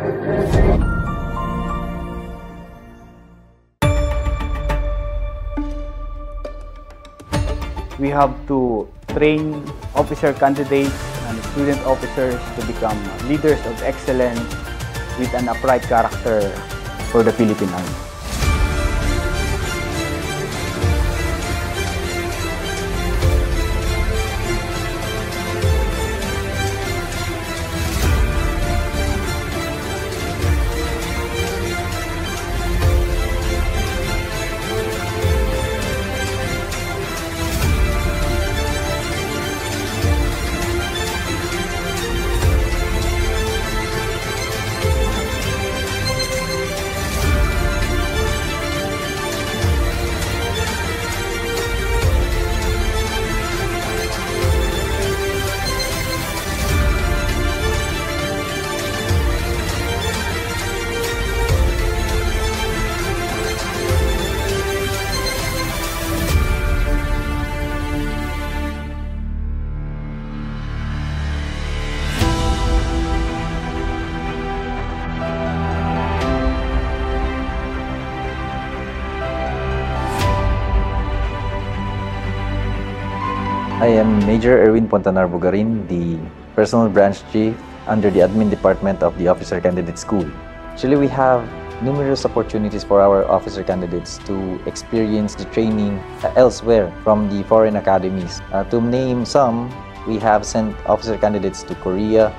We have to train officer candidates and student officers to become leaders of excellence with an upright character for the Philippine Army. I am Major Erwin Pontanar Bugarin, the Personal Branch Chief under the Admin Department of the Officer Candidate School. Actually, we have numerous opportunities for our officer candidates to experience the training elsewhere from the foreign academies. To name some, we have sent officer candidates to Korea,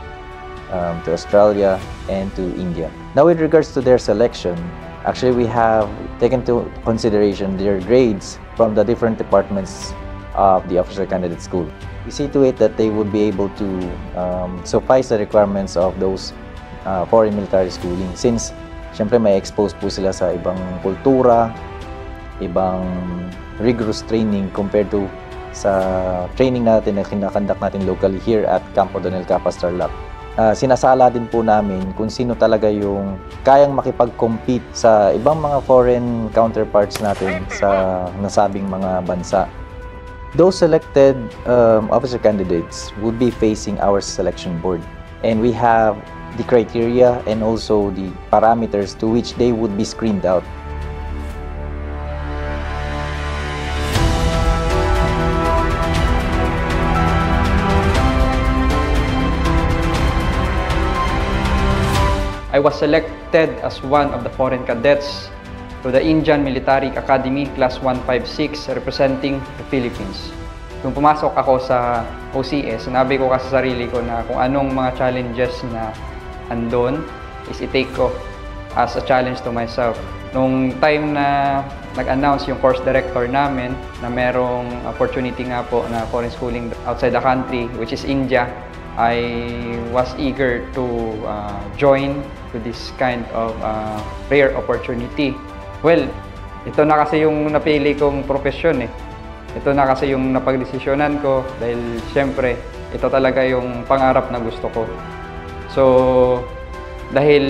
to Australia, and to India. Now, with regards to their selection, actually we have taken into consideration their grades from the different departments of the Officer Candidate School. We see to it that they would be able to suffice the requirements of those foreign military schooling, since syempre may expose po sila sa ibang kultura, ibang rigorous training compared to sa training natin na kinakandak natin locally here at Camp O'Donnell Capas Tarlac. Sinasala din po namin kung sino talaga yung kayang makipag-compete sa ibang mga foreign counterparts natin sa nasabing mga bansa. Those selected officer candidates would be facing our selection board, and we have the criteria and also the parameters to which they would be screened out. I was selected as one of the foreign cadets to the Indian Military Academy Class 156 representing the Philippines. Nung pumasok ako sa OCS, sinabi ko kasi sa sarili ko na kung anong mga challenges na andon is i-take ko as a challenge to myself. Nung time na nag-announce yung course director namin na merong opportunity nga po na foreign schooling outside the country, which is India, I was eager to join to this kind of rare opportunity. Well, ito na kasi yung napili kong profesyon eh. Ito na kasi yung napagdesisyonan ko dahil siyempre ito talaga yung pangarap na gusto ko. So, dahil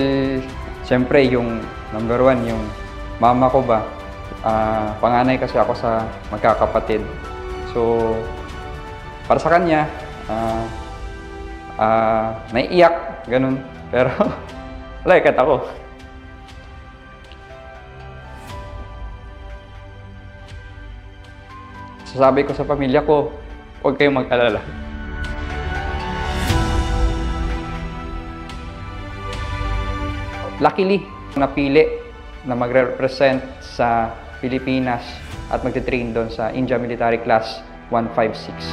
siyempre yung number one, yung mama ko ba, panganay kasi ako sa magkakapatid. So, para sa kanya, naiiyak, ganun. Pero, wala, ikat ako. Sabi ko sa pamilya ko, huwag kayong mag-alala. Luckily, napili na magre-represent sa Pilipinas at magte-train doon sa India Military Class 156.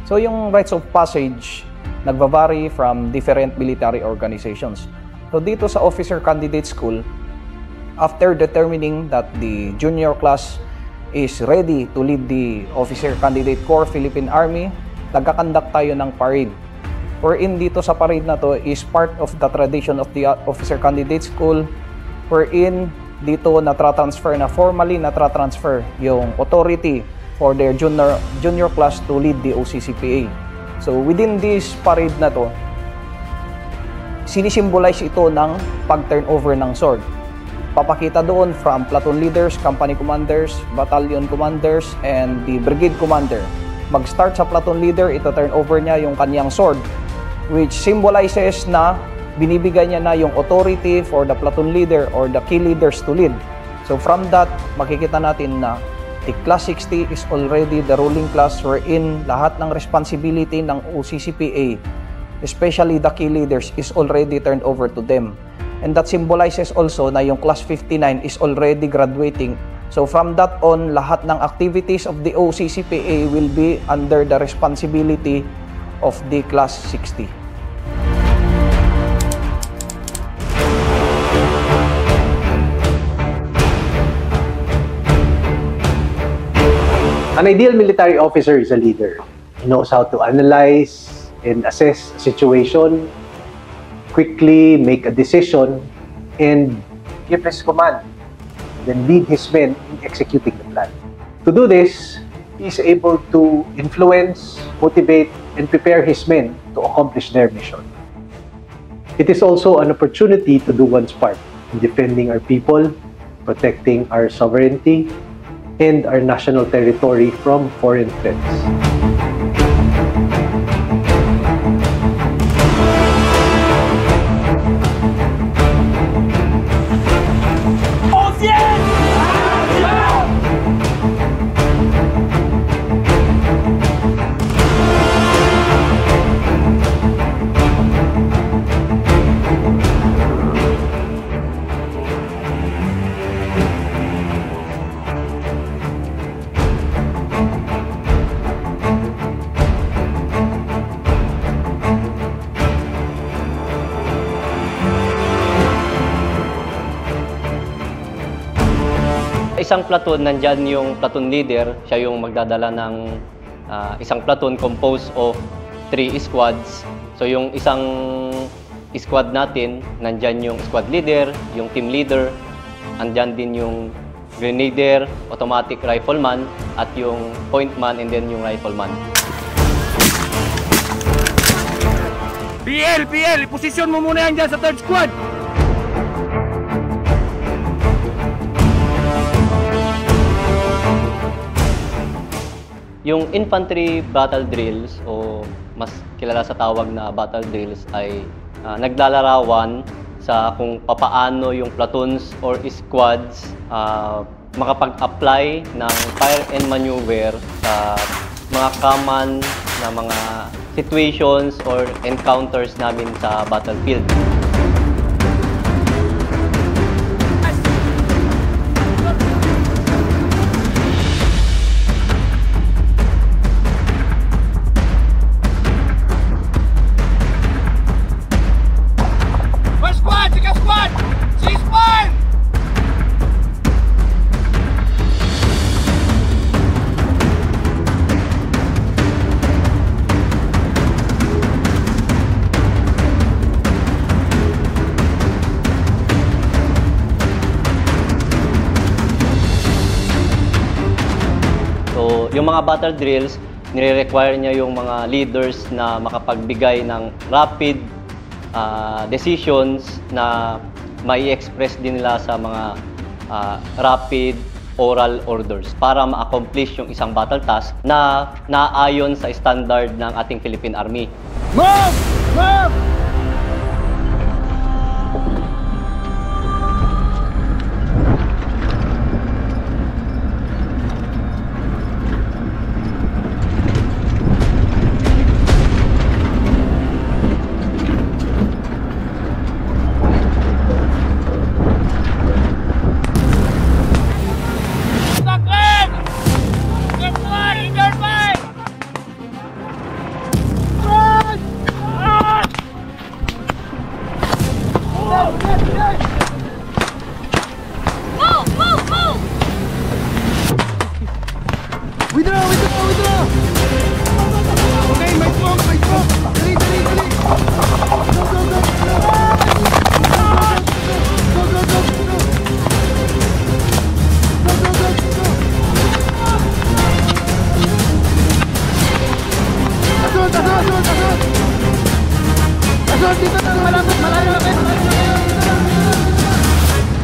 So yung rites of passage nagva-vary from different military organizations. So dito sa Officer Candidate School, after determining that the junior class is ready to lead the Officer Candidate Corps Philippine Army, nagkakandak tayo ng parade. Wherein dito sa parade na to is part of the tradition of the Officer Candidate School, wherein dito formally natra-transfer yung authority for their junior class to lead the OCCPA. So within this parade na to, sinisimbolize ito ng pag-turnover ng sword. Papakita doon from platoon leaders, company commanders, battalion commanders, and the brigade commander mag-start sa platoon leader, ito turn over niya yung kanyang sword, which symbolizes na binibigay niya na yung authority for the platoon leader or the key leaders to lead. So from that, makikita natin na the Class 60 is already the ruling class wherein lahat ng responsibility ng OCCPA, especially the key leaders, is already turned over to them. And that symbolizes also na yung Class 59 is already graduating. So from that on, lahat ng activities of the OCCPA will be under the responsibility of the Class 60. An ideal military officer is a leader. He knows how to analyze and assess a situation, quickly make a decision, and give his command, then lead his men in executing the plan. To do this, he is able to influence, motivate, and prepare his men to accomplish their mission. It is also an opportunity to do one's part in defending our people, protecting our sovereignty, and our national territory from foreign threats. Isang platoon, nandyan yung platoon leader, siya yung magdadala ng isang platoon composed of 3 squads. So yung isang squad natin, nandyan yung squad leader, yung team leader, andyan din yung grenadier, automatic rifleman, at yung pointman, and then yung rifleman. PL! Posisyon mo muna yan dyan sa 3rd squad! Yung infantry battle drills, o mas kilala sa tawag na battle drills, ay naglalarawan sa kung papaano yung platoons or squads makapag-apply ng fire and maneuver sa mga common na mga situations or encounters namin sa battlefield. Yung mga battle drills, nire-require niya yung mga leaders na makapagbigay ng rapid decisions na mai-express din nila sa mga rapid oral orders para ma-accomplish yung isang battle task na naayon sa standard ng ating Philippine Army. Move! Move!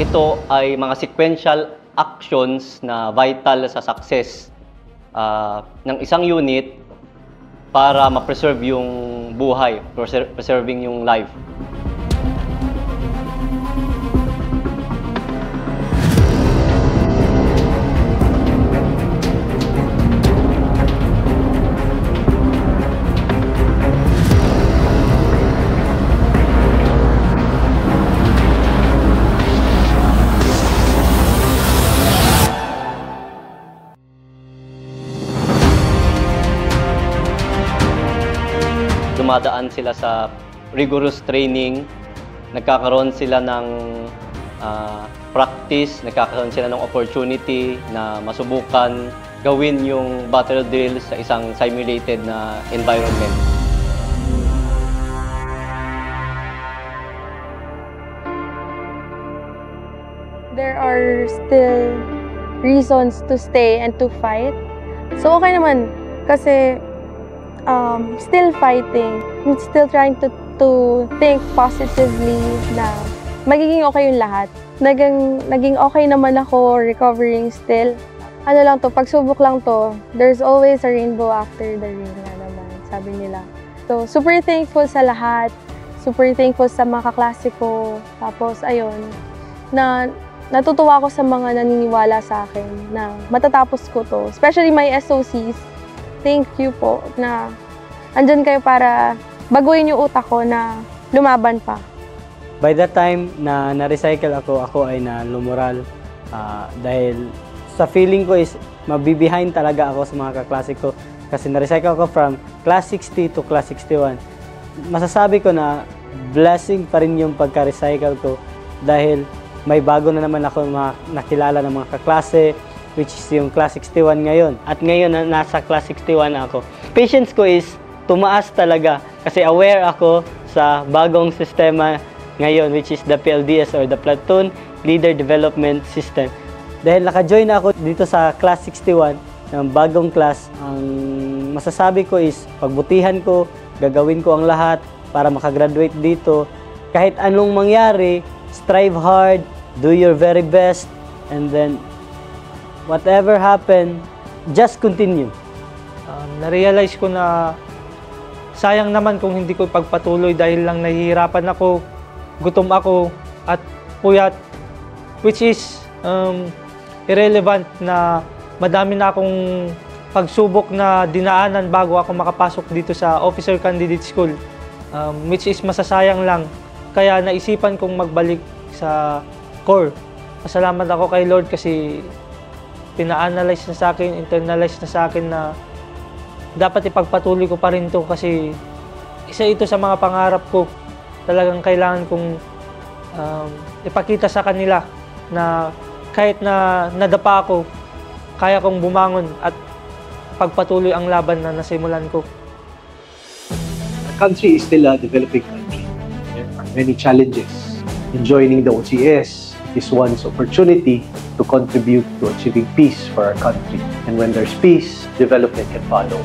Ito ay mga sequential actions na vital sa success ng isang unit para ma-preserve yung buhay, preserving yung life. Dumadaan sila sa rigorous training, nagkakaroon sila ng practice, nagkakaroon sila ng opportunity na masubukan gawin yung battle drill sa isang simulated na environment. There are still reasons to stay and to fight. So okay naman kasi still fighting, still trying to think positively na magiging okay yung lahat. Naging okay naman ako, recovering still. Ano lang to, pagsubok lang to, there's always a rainbow after the rain na naman, sabi nila. So, super thankful sa lahat, super thankful sa mga kaklase ko. Tapos, ayun, na natutuwa ako sa mga naniniwala sa akin na matatapos ko to. Especially my SOCs. Thank you po na andyan kayo para baguhin yung utak ko na lumaban pa. By that time na na-recycle ako ay na-lumoral dahil sa feeling ko is mabibehind talaga ako sa mga kaklase ko kasi na-recycle ako from class 60 to class 61. Masasabi ko na blessing pa rin yung pagka-recycle ko dahil may bago na naman ako nakilala ng mga kaklase, which is yung class 61 ngayon. At ngayon nasa class 61 na ako. Patience ko is tumaas talaga kasi aware ako sa bagong sistema ngayon, which is the PLDS or the Platoon Leader Development System. Dahil naka-join na ako dito sa class 61 ng bagong class, ang masasabi ko is pagbutihan ko, gagawin ko ang lahat para makagraduate dito. Kahit anong mangyari, strive hard, do your very best, and then whatever happen, just continue. Na-realize ko na sayang naman kung hindi ko ipagpatuloy dahil lang nahihirapan ako, gutom ako, at puyat, which is irrelevant na madami na akong pagsubok na dinaanan bago ako makapasok dito sa Officer Candidate School, which is masasayang lang. Kaya naisipan kong magbalik sa core. Pasalamat ako kay Lord kasi pina-analyze na sa akin, internalize na sa akin na dapat ipagpatuloy ko pa rin to kasi isa ito sa mga pangarap ko. Talagang kailangan kong ipakita sa kanila na kahit na nadapa ako, kaya kong bumangon at pagpatuloy ang laban na nasimulan ko. The country is still a developing country. There are many challenges. In joining the OCS is one's opportunity to contribute to achieving peace for our country. And when there's peace, development can follow.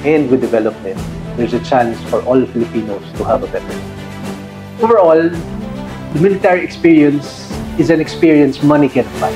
And with development, there's a chance for all Filipinos to have a better life. Overall, the military experience is an experience money can buy.